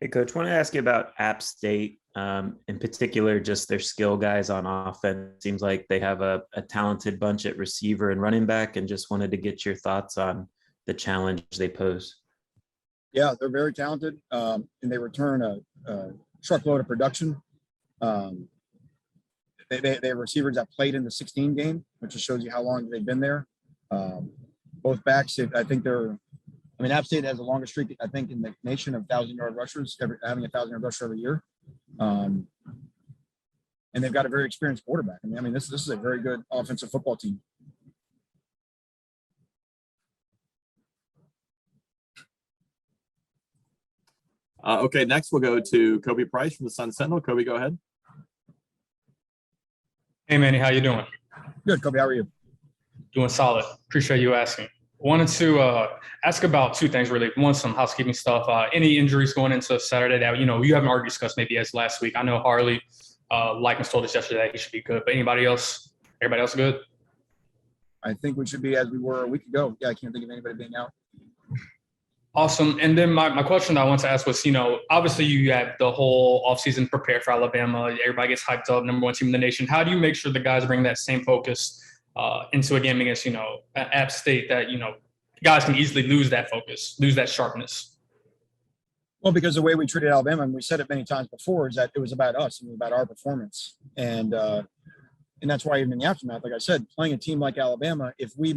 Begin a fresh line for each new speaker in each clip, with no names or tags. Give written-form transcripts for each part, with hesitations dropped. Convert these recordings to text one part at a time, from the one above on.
Hey, Coach, want to ask you about App State, in particular, just their skill guys on offense. Seems like they have a talented bunch at receiver and running back, and just wanted to get your thoughts on the challenge they pose.
Yeah, they're very talented, and they return a truckload of production. Um, they have receivers that played in the 16 game, which just shows you how long they've been there. Um, Both backs, I think App State has the longest streak, I think, in the nation of 1,000-yard rushers, having a 1,000-yard rusher every year. Um, and they've got a very experienced quarterback. This is a very good offensive football team.
Okay, next we'll go to Kobe Price from the Sun Sentinel. Kobe, go ahead.
Hey, Manny, how you doing?
Good, Kobe. How are you?
Doing solid. Appreciate you asking. Wanted to ask about two things, really. One, some housekeeping stuff. Any injuries going into Saturday that, you haven't already discussed maybe as last week? I know Harley, Likens told us yesterday he should be good, but everybody else good?
I think we should be as we were a week ago. Yeah, I can't think of anybody being out.
Awesome. And then my question I want to ask was, obviously you had the whole offseason prepared for Alabama. Everybody gets hyped up, number one team in the nation. How do you make sure the guys bring that same focus into a game against, App State that, guys can easily lose that focus, lose that sharpness?
Well, because the way we treated Alabama, and we said it many times before, is that it was about us and about our performance. And that's why even in the aftermath, like I said, playing a team like Alabama, if we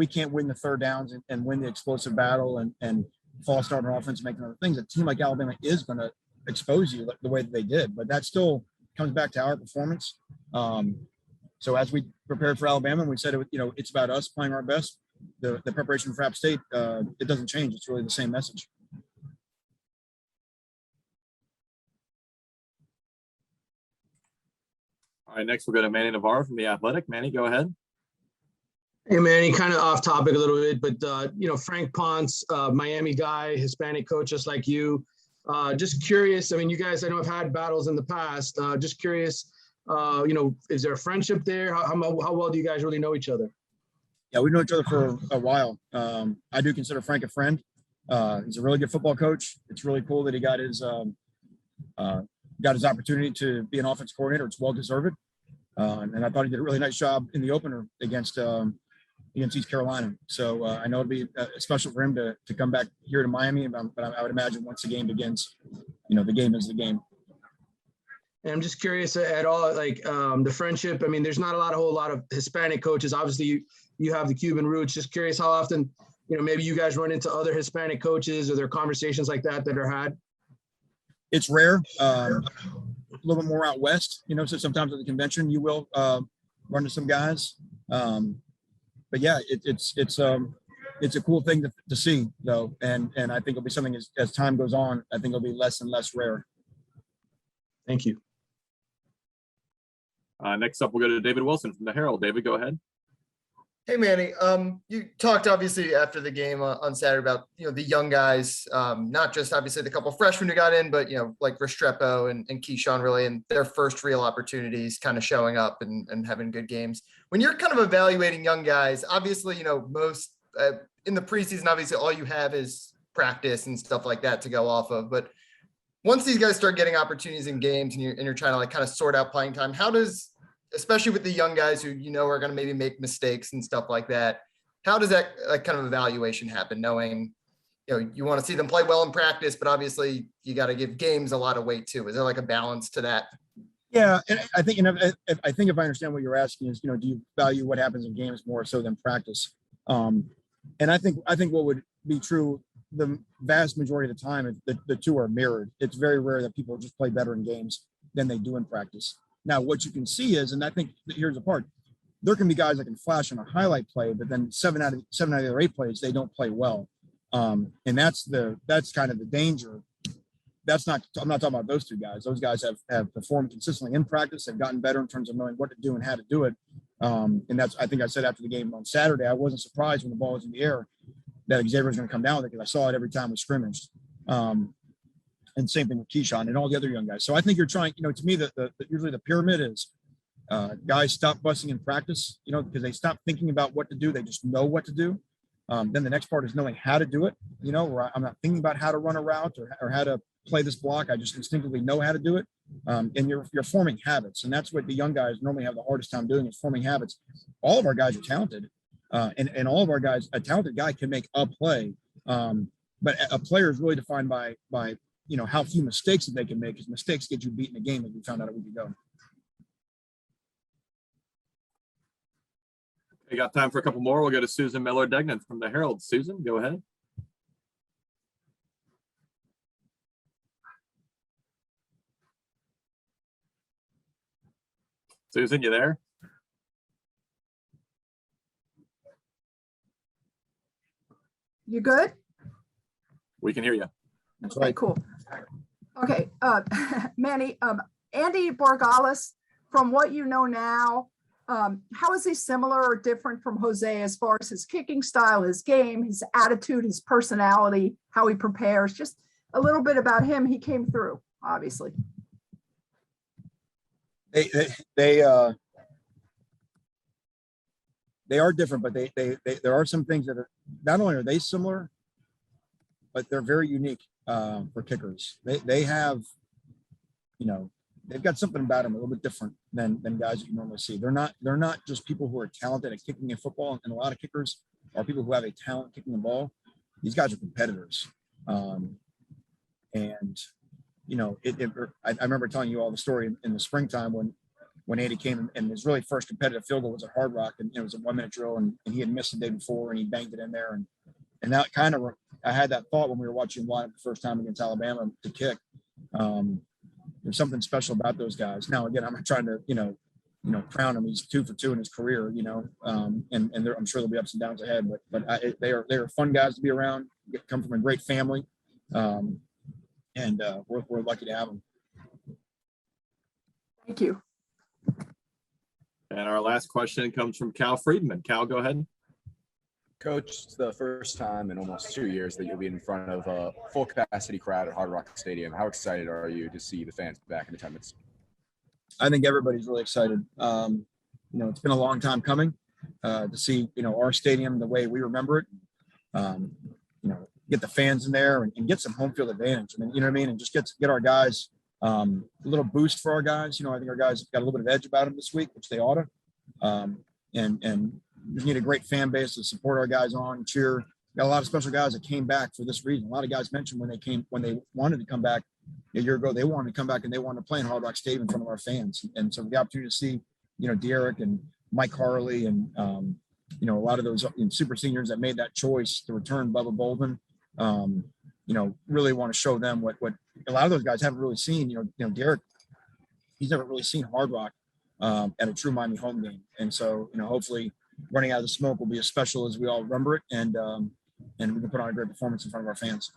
can't win the third downs and win the explosive battle and false start on offense and make other things, a team like Alabama is going to expose you the way that they did. But that still comes back to our performance. So as we prepared for Alabama, and we said, it's about us playing our best. The preparation for App State, it doesn't change. It's really the same message.
All right, next we'll go to Manny Navarro from The Athletic. Manny, go ahead.
Hey, Manny, kind of off topic a little bit, but, Frank Ponce, Miami guy, Hispanic coach, just like you. Just curious, you guys, I know have had battles in the past. Just curious, is there a friendship there? How well do you guys really know each other?
Yeah, we know each other for a while. I do consider Frank a friend. He's a really good football coach. It's really cool that he got his opportunity to be an offense coordinator. It's well-deserved. And I thought he did a really nice job in the opener against East Carolina. So I know it'll be special for him to come back here to Miami. But I would imagine once the game begins, the game is the game.
And I'm just curious at all, the friendship. There's not a whole lot of Hispanic coaches. Obviously, you have the Cuban roots. Just curious how often, maybe you guys run into other Hispanic coaches or there are conversations like that are had. It's
rare. A little bit more out west, so sometimes at the convention you will run into some guys. But yeah, it's a cool thing to see though. And I think it'll be something as time goes on, I think it'll be less and less rare.
Thank you.
Next up, we'll go to David Wilson from the Herald. David, go ahead.
Hey, Manny. You talked obviously after the game on Saturday about, the young guys, not just obviously the couple freshmen who got in, but, like Restrepo and Keyshawn really, and their first real opportunities kind of showing up and having good games. When you're kind of evaluating young guys, obviously, most in the preseason, obviously all you have is practice and stuff like that to go off of. But once these guys start getting opportunities in games and you're trying to kind of sort out playing time, how does, especially with the young guys who, are going to maybe make mistakes and stuff like that, how does that kind of evaluation happen, knowing, you want to see them play well in practice, but obviously you got to give games a lot of weight too. Is there a balance to that?
Yeah. And I think if I understand what you're asking is, do you value what happens in games more so than practice? And I think what would be true the vast majority of the time, if the two are mirrored. It's very rare that people just play better in games than they do in practice. Now, what you can see is, and I think here's the part, there can be guys that can flash on a highlight play, but then seven out of their 8 plays, they don't play well. And that's kind of the danger. I'm not talking about those two guys. Those guys have performed consistently in practice. They've gotten better in terms of knowing what to do and how to do it. And I think I said after the game on Saturday, I wasn't surprised when the ball was in the air that Xavier was going to come down with it because I saw it every time we scrimmaged. And same thing with Keyshawn and all the other young guys. So I think you're trying, to me, usually the pyramid is guys stop busting in practice, because they stop thinking about what to do. They just know what to do. Then the next part is knowing how to do it, where I'm not thinking about how to run a route or how to play this block. I just instinctively know how to do it. And you're forming habits. And that's what the young guys normally have the hardest time doing, is forming habits. All of our guys are talented. And all of our guys, a talented guy can make a play. But a player is really defined by how few mistakes that they can make, because mistakes get you beat in a game, as we found out a week ago.
We got time for a couple more. We'll go to Susan Miller-Degnan from the Herald. Susan, go ahead. Susan, you there?
You good?
We can hear you.
That's
Okay,
right.
cool. Okay, Manny, Andy Borregales, from what you know now, how is he similar or different from Jose as far as his kicking style, his game, his attitude, his personality, how he prepares? Just a little bit about him. He came through, obviously.
They are different, but there are some things that are, not only are they similar, but they're very unique for kickers. They have, they've got something about them a little bit different than guys that you normally see. They're not just people who are talented at kicking a football, and a lot of kickers are people who have a talent kicking the ball. These guys are competitors. I remember telling you all the story in the springtime when Andy came, and his really first competitive field goal was at Hard Rock, and it was a 1-minute drill, and he had missed the day before, and he banged it in there. And that kind of, I had that thought when we were watching him line up the first time against Alabama to kick. There's something special about those guys. Now, again, I'm not trying to, crown him. He's 2 for 2 in his career, and I'm sure there'll be ups and downs ahead, but they are fun guys to be around. Come from a great family. We're lucky to have them.
Thank you.
And our last question comes from Cal Friedman. Cal, go ahead.
Coach, it's the first time in almost 2 years that you'll be in front of a full capacity crowd at Hard Rock Stadium. How excited are you to see the fans back in attendance?
I think everybody's really excited. It's been a long time coming to see, our stadium the way we remember it. Get the fans in there and get some home field advantage. I mean, you know what I mean? And just get our guys a little boost for our guys. I think our guys have got a little bit of edge about them this week, which they ought to. And we need a great fan base to support our guys on and cheer. Got a lot of special guys that came back for this reason. A lot of guys mentioned when they wanted to come back a year ago, they wanted to come back and they wanted to play in Hard Rock Stadium in front of our fans. And so the opportunity to see, Derek and Mike Harley and, a lot of those super seniors that made that choice to return, Bubba Bolden, really want to show them what a lot of those guys haven't really seen. Derek, he's never really seen Hard Rock at a true Miami home game. And so, hopefully running out of the smoke will be as special as we all remember it. And we can put on a great performance in front of our fans.